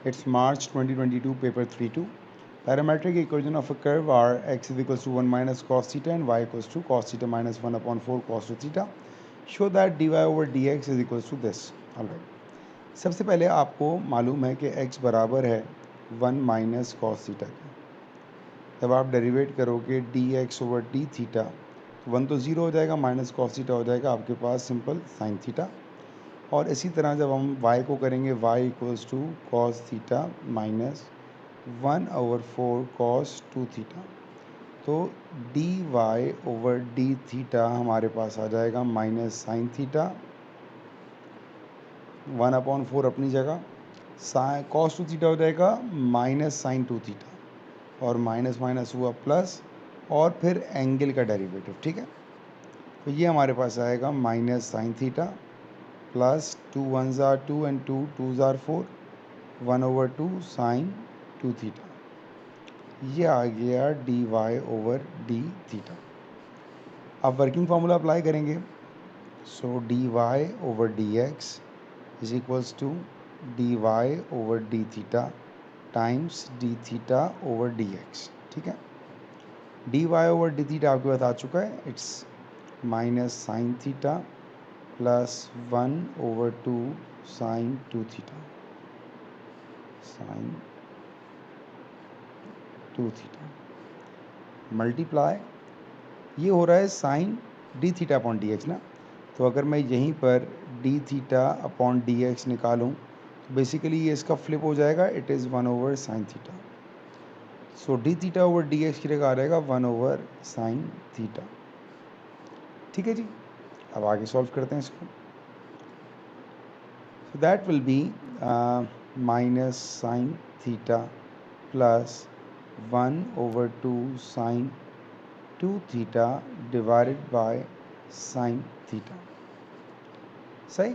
It's March 2022, paper 3-2. Parametric equation of a curve are x is equals to 1 minus cos theta and y equals to cos theta minus 1 upon 4 cos 2 theta. Show that dy over dx is equals to this. Alright. सबसे पहले आपको मालूम है कि x बराबर है 1 minus cos theta का। जब आप डेरिवेट करोगे dx ओवर डी थीटा, तो 1 तो 0 हो जाएगा, माइनस कॉस थीटा हो जाएगा, आपके पास सिंपल साइन थीटा। और इसी तरह जब हम y को करेंगे y equals to cos theta minus 1 over 4 cos 2 theta, तो dy ओवर डी थीटा हमारे पास आ जाएगा माइनस साइन थीटा 1 अपॉन 4 अपनी जगह, कॉस 2 थीटा हो जाएगा माइनस साइन 2 थीटा, और माइनस माइनस हुआ प्लस, और फिर एंगल का डेरिवेटिव। ठीक है, तो ये हमारे पास आएगा minus sine theta plus 2 1s are 2 and 2 2s are 4, 1 over 2 sine 2 theta. ये आ गया dy ओवर डी थीटा। अब वर्किंग फार्मूला अप्लाई करेंगे। So dy over d x is equals to dy over d theta times d theta over d x. ठीक है, dy over d theta आपके पास आ चुका है। It's minus sine theta plus 1 over 2 sine 2 theta, sine 2 theta multiply, ये हो रहा है sine d theta upon d x ना। तो अगर मैं यहीं पर d theta upon d x निकालूँ तो बेसिकली ये इसका फ्लिप हो जाएगा, it is 1 over sine theta. So d theta over d x की जगह आ रहेगा 1 ओवर साइन थीटा। ठीक है जी, अब आगे सॉल्व करते हैं इसको। So that will be minus sine theta plus 1 over 2 sine 2 theta divided by sine theta. सही।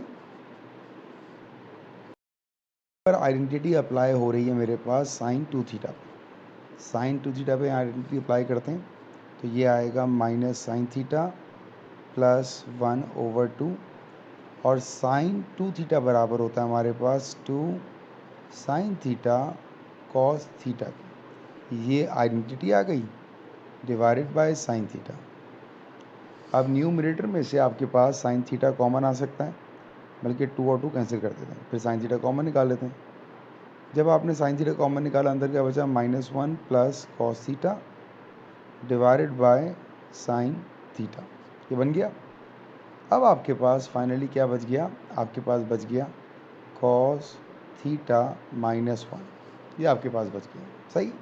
पर आइडेंटिटी अप्लाई हो रही है मेरे पास साइन 2 थीटा पे। साइन 2 थीटा पे आइडेंटिटी अप्लाई करते हैं, तो ये आएगा minus sine theta plus 1 over 2, और साइन 2 थीटा बराबर होता है हमारे पास 2 साइन थीटा कॉस थीटा की। ये आइडेंटिटी आ गई डिवाइडेड बाय साइन थीटा। अब न्यूमरेटर में से आपके पास साइन थीटा कॉमन आ सकता है, बल्कि 2 और 2 कैंसिल कर देते हैं, फिर साइन थीटा कॉमन निकाल लेते हैं। जब आपने साइन थीटा कॉमन निकाला, अंदर क्या बचा, minus 1 plus cos theta divided by sine theta, ये बन गया। अब आपके पास फाइनली क्या बच गया, आपके पास बच गया कॉस थीटा माइनस 1, ये आपके पास बच गया। सही।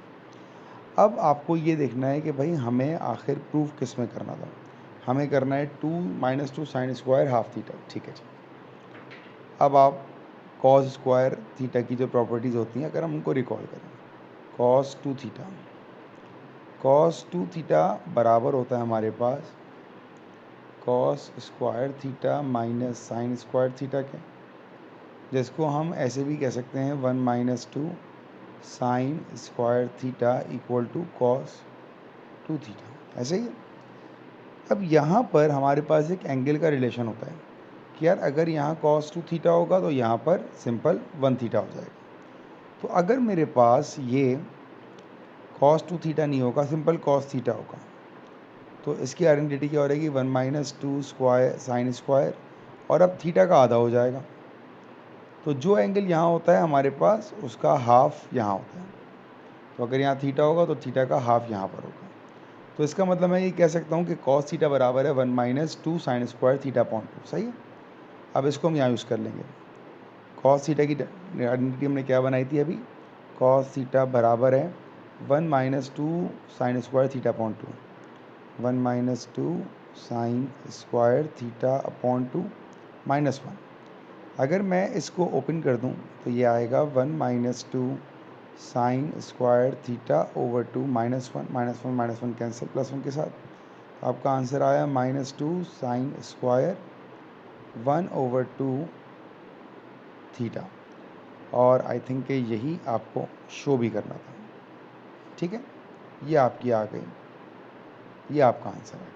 अब आपको ये देखना है कि भाई हमें आखिर प्रूफ किस में करना था। हमें करना है 2 minus 2 sine square half theta. ठीक है जी। अब आप कॉस स्क्वायर थीटा की जो प्रॉपर्टीज़ होती हैं, अगर हम उनको रिकॉल करें, कॉस 2 थीटा, कॉस 2 थीटा बराबर होता है हमारे पास cos square theta minus sine square theta के, जिसको हम ऐसे भी कह सकते हैं 1 minus 2 sine square theta equal to cos 2 theta. ऐसे ही। अब यहाँ पर हमारे पास एक एंगल का रिलेशन होता है कि यार अगर यहाँ कॉस 2 थीटा होगा तो यहाँ पर सिंपल 1 थीटा हो जाएगा। तो अगर मेरे पास ये कॉस 2 थीटा नहीं होगा, सिंपल कॉस थीटा होगा, तो इसकी आइडेंटिटी क्या हो रहेगी, 1 माइनस 2 स्क्वायर साइन स्क्वायर, और अब थीटा का आधा हो जाएगा। तो जो एंगल यहाँ होता है हमारे पास, उसका हाफ यहाँ होता है। तो अगर यहाँ थीटा होगा तो थीटा का हाफ यहाँ पर होगा। तो इसका मतलब मैं ये कह सकता हूँ कि कॉस थीटा बराबर है 1 minus 2 sine square theta point 2। सही है। अब इसको हम यहाँ यूज़ कर लेंगे। कॉस थीटा की आइडेंटिटी हमने क्या बनाई थी अभी, कॉस थीटा बराबर है 1 minus 2 sine square theta point 2, 1 minus 2 sine square theta upon 2 minus 1। अगर मैं इसको ओपन कर दूं तो ये आएगा 1 minus 2 sine square theta over 2 minus 1, minus 1 minus 1 cancel, plus 1 के साथ आपका आंसर आया minus 2 sine square 1 over 2 theta. और आई थिंक कि यही आपको शो भी करना था। ठीक है, ये आपकी आ गई, ये आपका आंसर है।